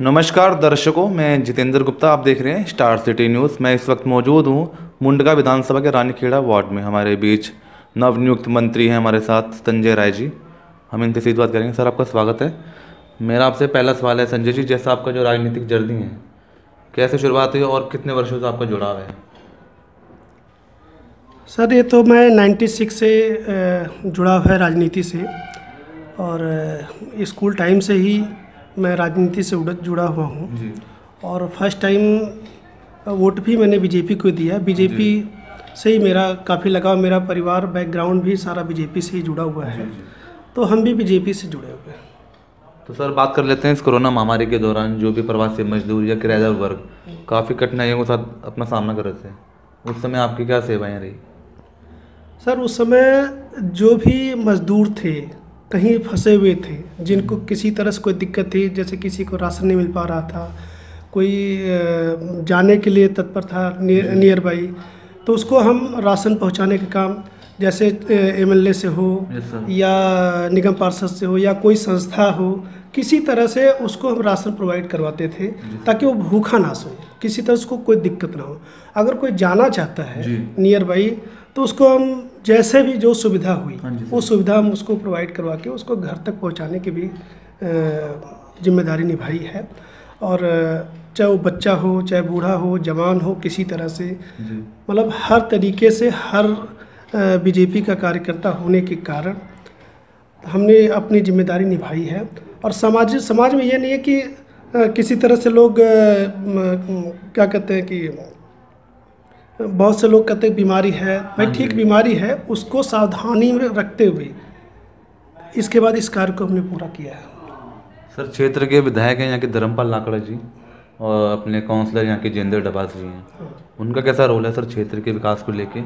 नमस्कार दर्शकों, मैं जितेंद्र गुप्ता। आप देख रहे हैं स्टार सिटी न्यूज़। मैं इस वक्त मौजूद हूँ मुंडका विधानसभा के रानीखेड़ा वार्ड में। हमारे बीच नवनियुक्त मंत्री हैं हमारे साथ, संजय राय जी। हम इनसे सीधी बात करेंगे। सर, आपका स्वागत है। मेरा आपसे पहला सवाल है संजय जी, जैसा आपका जो राजनीतिक जर्नी है, कैसे शुरुआत हुई और कितने वर्षों से आपका जुड़ाव है? सर, ये तो मैं 96 से जुड़ाव है राजनीति से, और स्कूल टाइम से ही मैं राजनीति से जुड़ा हुआ हूँ। जी। और फर्स्ट टाइम वोट भी मैंने बीजेपी को दिया। बीजेपी से ही मेरा काफ़ी लगाव, मेरा परिवार बैकग्राउंड भी सारा बीजेपी से ही जुड़ा हुआ है। जी। तो हम भी बीजेपी से जुड़े हुए हैं। तो सर, बात कर लेते हैं इस कोरोना महामारी के दौरान जो भी प्रवासी मजदूर या किराएदार वर्ग काफ़ी कठिनाइयों के साथ अपना सामना कर रहे थे, उस समय आपकी क्या सेवाएं रही? सर, उस समय जो भी मजदूर थे, कहीं फंसे हुए थे, जिनको किसी तरह से कोई दिक्कत थी, जैसे किसी को राशन नहीं मिल पा रहा था, कोई जाने के लिए तत्पर था नियर बाई, तो उसको हम राशन पहुंचाने का काम, जैसे एमएलए से हो या निगम पार्षद से हो या कोई संस्था हो, किसी तरह से उसको हम राशन प्रोवाइड करवाते थे ताकि वो भूखा ना सोए, किसी तरह उसको कोई दिक्कत ना हो। अगर कोई जाना चाहता है नियर बाई तो उसको हम जैसे भी जो सुविधा हुई वो सुविधा हम उसको प्रोवाइड करवा के उसको घर तक पहुंचाने की भी जिम्मेदारी निभाई है। और चाहे वो बच्चा हो, चाहे बूढ़ा हो, जवान हो, किसी तरह से, मतलब हर तरीके से, हर बीजेपी का कार्यकर्ता होने के कारण हमने अपनी जिम्मेदारी निभाई है। और समाज में ये नहीं है कि किसी तरह से लोग क्या कहते हैं कि बहुत से लोग कहते हैं बीमारी है, भाई ठीक बीमारी है, उसको सावधानी में रखते हुए इसके बाद इस कार्य को हमने पूरा किया है। सर, क्षेत्र के विधायक हैं यहाँ के धर्मपाल लाकड़ा जी और अपने काउंसलर यहाँ के जेंद्र डबास जी हैं, उनका कैसा रोल है सर क्षेत्र के विकास को लेके?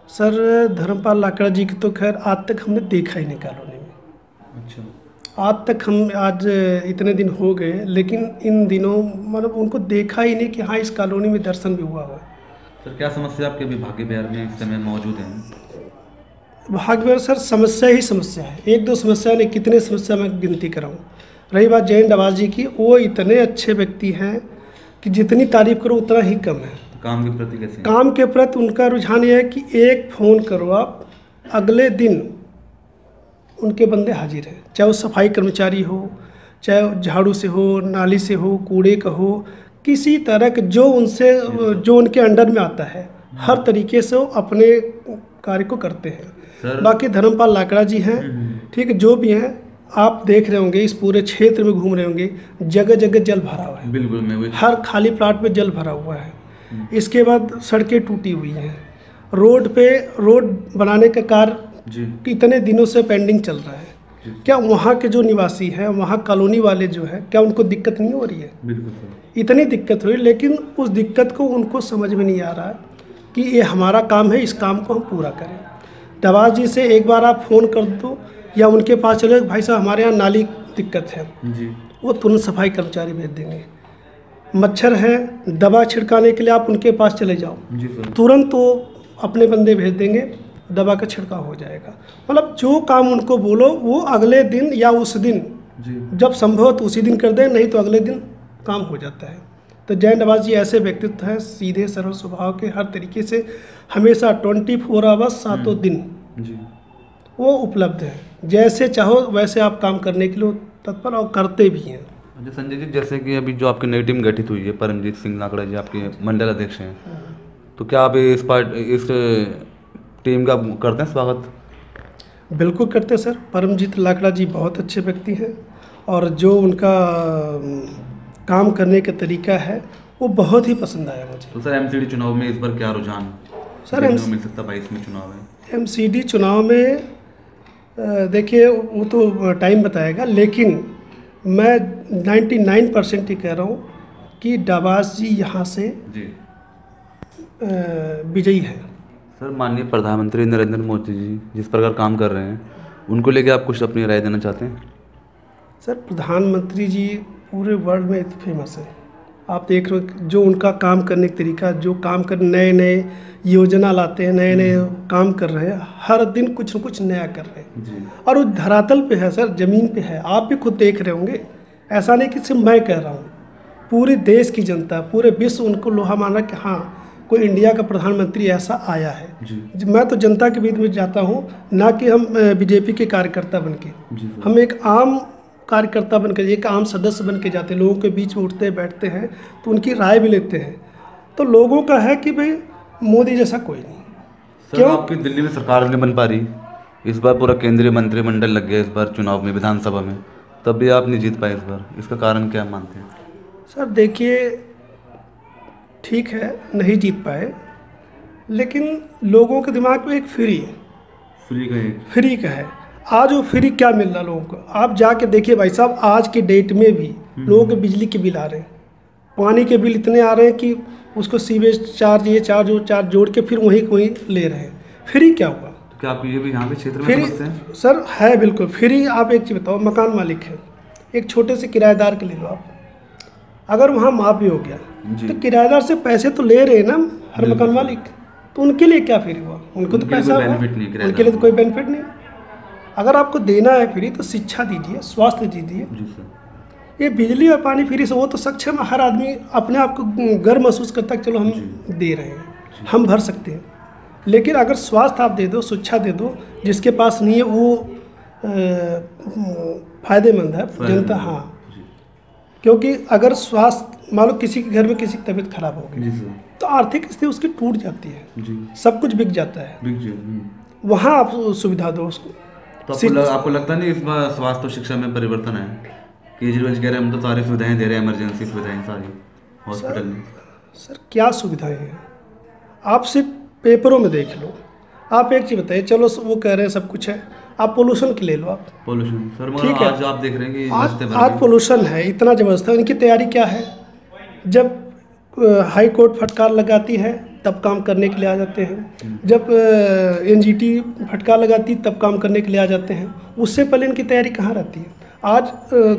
सर, धर्मपाल लाकड़ा जी की तो खैर आज तक हमने देखा ही नहीं कॉलोनी में। अच्छा। आज तक हम, आज इतने दिन हो गए, लेकिन इन दिनों मतलब उनको देखा ही नहीं कि हाँ इस कॉलोनी में दर्शन भी हुआ है। सर, क्या समस्या आपके विभागीय बिहार में इस समय मौजूद है? भाग्य में सर समस्या ही समस्या है, एक दो समस्या नहीं, कितने समस्या मैं गिनती कराऊँ। रही बात जयंत डबास जी की, वो इतने अच्छे व्यक्ति हैं कि जितनी तारीफ करो उतना ही कम है। काम के प्रति कैसे? काम के प्रति उनका रुझान ये है कि एक फ़ोन करो आप, अगले दिन उनके बंदे हाजिर हैं, चाहे वो सफाई कर्मचारी हो, चाहे झाड़ू से हो, नाली से हो, कूड़े का हो, किसी तरह के जो उनके अंडर में आता है, हर तरीके से वो अपने कार्य को करते हैं। बाकी धर्मपाल लाकड़ा जी हैं, ठीक है, जो भी हैं, आप देख रहे होंगे, इस पूरे क्षेत्र में घूम रहे होंगे, जगह जगह जल भरा हुआ है। बिल्कुल, मैं हर खाली प्लाट पे जल भरा हुआ है। इसके बाद सड़कें टूटी हुई हैं, रोड बनाने का कार्य कितने दिनों से पेंडिंग चल रहा है। क्या वहाँ के जो निवासी हैं, वहाँ कॉलोनी वाले जो है, क्या उनको दिक्कत नहीं हो रही है? बिल्कुल इतनी दिक्कत हो रही, लेकिन उस दिक्कत को उनको समझ में नहीं आ रहा कि ये हमारा काम है, इस काम को हम पूरा करें। डबास जी से एक बार आप फ़ोन कर दो या उनके पास चले, भाई साहब हमारे यहाँ नाली दिक्कत है जी, वो तुरंत सफाई कर्मचारी भेज देंगे। मच्छर है, दवा छिड़काने के लिए आप उनके पास चले जाओ, तुरंत वो अपने बंदे भेज देंगे, दवा का छिड़काव हो जाएगा। मतलब जो काम उनको बोलो वो अगले दिन या उस दिन जब संभव हो तो उसी दिन कर दें, नहीं तो अगले दिन काम हो जाता है। तो जयंत डबास जी ऐसे व्यक्तित्व हैं, सीधे सरल स्वभाव के, हर तरीके से हमेशा 24 आवर्स 7 दिन वो उपलब्ध है। जैसे चाहो वैसे आप काम करने के लिए तत्पर और करते भी हैं। अच्छा संजय जी, जैसे कि अभी जो आपकी नई टीम गठित हुई है, परमजीत सिंह लाकड़ा जी आपके मंडल अध्यक्ष हैं, तो क्या आप इस टीम का करते हैं स्वागत? बिल्कुल करते हैं सर। परमजीत लाकड़ा जी बहुत अच्छे व्यक्ति हैं और जो उनका काम करने का तरीका है वो बहुत ही पसंद आया मुझे। तो सर, एमसीडी चुनाव में इस बार क्या रुझान सर मिल सकता? 22 में चुनाव है। एमसीडी चुनाव में देखिए वो तो टाइम बताएगा, लेकिन मैं 99% ही कह रहा हूँ कि डबास जी यहाँ से विजयी है। सर, माननीय प्रधानमंत्री नरेंद्र मोदी जी जिस प्रकार काम कर रहे हैं, उनको लेके आप कुछ अपनी राय देना चाहते हैं? सर, प्रधानमंत्री जी पूरे वर्ल्ड में फेमस है। आप देख रहे हो जो उनका काम करने का तरीका, जो काम कर नए नए योजना लाते हैं, नए नए काम कर रहे हैं, हर दिन कुछ न कुछ नया कर रहे हैं। और वो धरातल पे है सर, ज़मीन पे है, आप भी खुद देख रहे होंगे ऐसा नहीं कि सिर्फ मैं कह रहा हूँ, पूरे देश की जनता, पूरे विश्व उनको लोहा माना कि हाँ कोई इंडिया का प्रधानमंत्री ऐसा आया है। मैं तो जनता के बीच में जाता हूँ, ना कि हम बीजेपी के कार्यकर्ता बन के, हम एक आम कार्यकर्ता बन के, एक आम सदस्य बन के जाते हैं, लोगों के बीच में उठते बैठते हैं तो उनकी राय भी लेते हैं। तो लोगों का है कि भाई मोदी जैसा कोई नहीं। क्यों आपकी दिल्ली में सरकार नहीं बन पा रही? इस बार पूरा केंद्रीय मंत्रिमंडल लग गया इस बार चुनाव में, विधानसभा में, तब भी आप नहीं जीत पाए इस बार। इसका कारण क्या मानते हैं? सर देखिए, ठीक है नहीं जीत पाए, लेकिन लोगों के दिमाग में एक फ्री का है। आज वो फ्री क्या मिल रहा है लोगों को? आप जाके देखिए भाई साहब, आज के डेट में भी लोगों के बिजली के बिल आ रहे हैं, पानी के बिल इतने आ रहे हैं कि उसको सीवेज चार्ज, ये चार्ज वो चार्ज जोड़ के फिर वहीं ले रहे हैं। फ्री क्या हुआ? तो क्या आप ये भी यहाँ पे क्षेत्र में समझते हैं? सर है बिल्कुल फ्री। आप एक चीज़ बताओ, मकान मालिक है, एक छोटे से किराएदार के ले लो आप, अगर वहाँ माफ़ भी हो गया तो किराएदार से पैसे तो ले रहे हैं ना हर मकान मालिक, तो उनके लिए क्या फ्री हुआ? उनको तो पैसा हुआ, उनके लिए तो कोई बेनिफिट नहीं। अगर आपको देना है फ्री तो शिक्षा दीजिए, स्वास्थ्य दीजिए। ये बिजली और पानी फ्री से वो तो सक्षम, हर आदमी अपने आप को गर्व महसूस करता है, चलो हम दे रहे हैं, हम भर सकते हैं। लेकिन अगर स्वास्थ्य आप दे दो, शिक्षा दे दो, जिसके पास नहीं है वो फायदेमंद है जनता। हाँ, क्योंकि अगर स्वास्थ्य, मान लो किसी के घर में किसी की तबीयत खराब हो गई तो आर्थिक स्थिति उसकी टूट जाती है, सब कुछ बिक जाता है, वहाँ आप सुविधा दो उसको। तो आपको लगता नहीं इस बार स्वास्थ्य और शिक्षा में परिवर्तन है? केजरीवाल जी कह रहे हैं हम तो सारी सुविधाएं दे रहे हैं, इमरजेंसी सुविधाएं सारी हॉस्पिटल में। सर क्या सुविधाएं हैं? आप सिर्फ पेपरों में देख लो। आप एक चीज़ बताइए, चलो वो कह रहे हैं सब कुछ है, आप पोल्यूशन की ले लो। आप पोल्यूशन सर, ठीक है, आज आप देख रहे हैं कि आज पोल्यूशन है इतना ज़बरदस्त है। इनकी तैयारी क्या है? जब हाई कोर्ट फटकार लगाती है तब काम करने के लिए आ जाते हैं, जब एनजीटी फटकार लगाती तब काम करने के लिए आ जाते हैं। उससे पहले इनकी तैयारी कहाँ रहती है? आज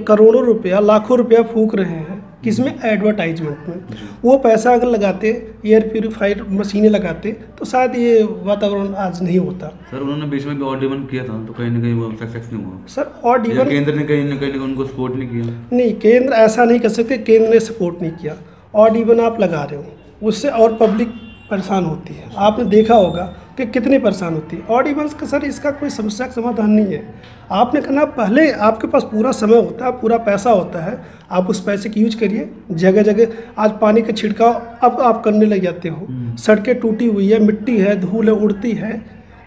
करोड़ों रुपया, लाखों रुपया फूंक रहे हैं किसमें? एडवर्टाइजमेंट में। वो पैसा अगर लगाते, एयर प्यूरीफायर मशीनें लगाते, तो शायद ये वातावरण आज नहीं होता। सर उन्होंने बीच में भी ऑड इवन किया था, तो कहीं ना कहीं वो सक्सेस नहीं हुआ। सर ऑड इवन केंद्र ने कहीं ना कहीं उनको सपोर्ट नहीं किया। नहीं, केंद्र ऐसा नहीं कर सकते, केंद्र ने सपोर्ट नहीं किया। ऑड इवन आप लगा रहे हो, उससे और पब्लिक परेशान होती है। आपने देखा होगा कि कितनी परेशान होती है। ऑड इवन का सर इसका कोई समस्या का समाधान नहीं है। आपने करना, पहले आपके पास पूरा समय होता है, पूरा पैसा होता है, आप उस पैसे की यूज करिए। जगह जगह आज पानी का छिड़काव अब आप करने लग जाते हो, सड़कें टूटी हुई है, मिट्टी है, धूल है, उड़ती है,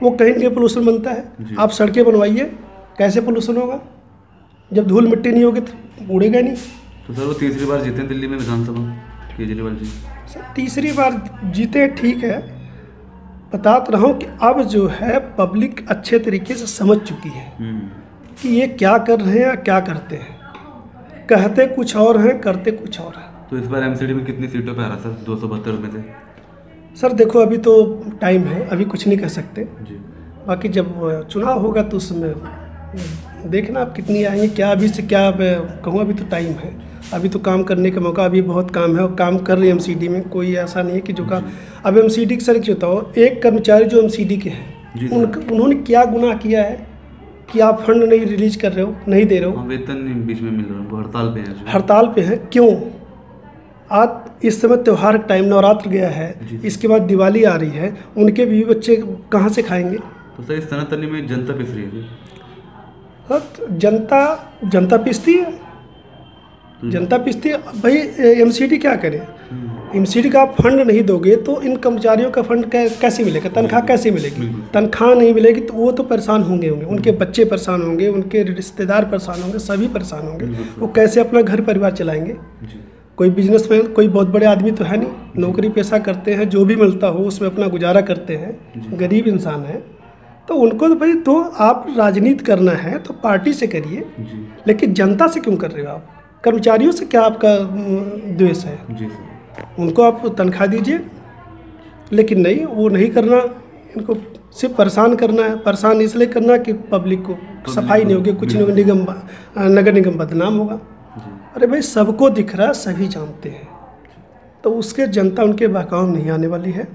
वो कहीं ना पोल्यूशन बनता है। आप सड़कें बनवाइए, कैसे पोल्यूशन होगा? जब धूल मिट्टी नहीं होगी तो उड़ेगा नहीं। तो सर वो तीसरी बार जीते दिल्ली में विधानसभा केजरीवाल जी। सर तीसरी बार जीते, ठीक है, बता तो रहा हूँ कि अब जो है पब्लिक अच्छे तरीके से समझ चुकी है कि ये क्या कर रहे हैं, क्या करते हैं। कहते कुछ और हैं, करते कुछ और हैं। तो इस बार एमसीडी में कितनी सीटों पे आ रहा सर? 272 में से? सर देखो अभी तो टाइम है, अभी कुछ नहीं कह सकते जी। बाकी जब चुनाव होगा तो उसमें देखना आप कितनी आएंगे, क्या अभी से क्या कहूँ, अभी तो टाइम है, अभी तो काम करने का मौका, अभी बहुत काम है और काम कर रही है एमसीडी में। कोई ऐसा नहीं है कि जो काम, अब एमसीडी की सर बताओ, एक कर्मचारी जो एमसीडी के हैं उन्होंने क्या गुनाह किया है कि आप फंड नहीं रिलीज कर रहे हो, नहीं दे रहे हो? वेतन बीच में मिल रहा है, हड़ताल पे हैं। हड़ताल पे हैं क्यों? आज इस समय त्यौहार का टाइम, नवरात्र गया है, इसके बाद दिवाली आ रही है, उनके भी बच्चे कहाँ से खाएंगे? तो सर इस सनातनी में जनता पिस रही है। जनता पिसती है, जनता पिसती है भाई। एमसीडी क्या करे? एमसीडी का आप फंड नहीं दोगे तो इन कर्मचारियों का फंड कैसे मिलेगा? तनख्वाह कैसे मिलेगी? तनख्वाह नहीं मिलेगी तो वो तो परेशान होंगे, उनके बच्चे परेशान होंगे, उनके रिश्तेदार परेशान होंगे, सभी परेशान होंगे। वो कैसे अपना घर परिवार चलाएंगे? कोई बिजनेसमैन, कोई बहुत बड़े आदमी तो है नहीं, नौकरी पेशा करते हैं, जो भी मिलता हो उसमें अपना गुजारा करते हैं, गरीब इंसान है। तो उनको तो भाई, तो आप राजनीति करना है तो पार्टी से करिए, लेकिन जनता से क्यों कर रहे हो आप? कर्मचारियों से क्या आपका द्वेष है? जी सर। उनको आप तनख्वाह दीजिए, लेकिन नहीं, वो नहीं करना। इनको सिर्फ परेशान करना है। परेशान इसलिए करना कि पब्लिक को सफाई नहीं होगी, कुछ नहीं होगा, नगर निगम बदनाम होगा। अरे भाई सबको दिख रहा है, सभी जानते हैं, तो उसके जनता उनके बहकाव नहीं आने वाली है।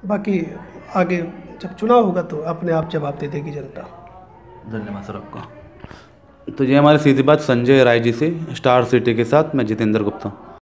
बाकी आगे जब चुनाव होगा तो अपने आप जवाब दे देगी जनता। धन्यवाद सर आपका। तो ये हमारी सीधी बात संजय राय जी से, स्टार सिटी के साथ मैं जितेंद्र गुप्ता।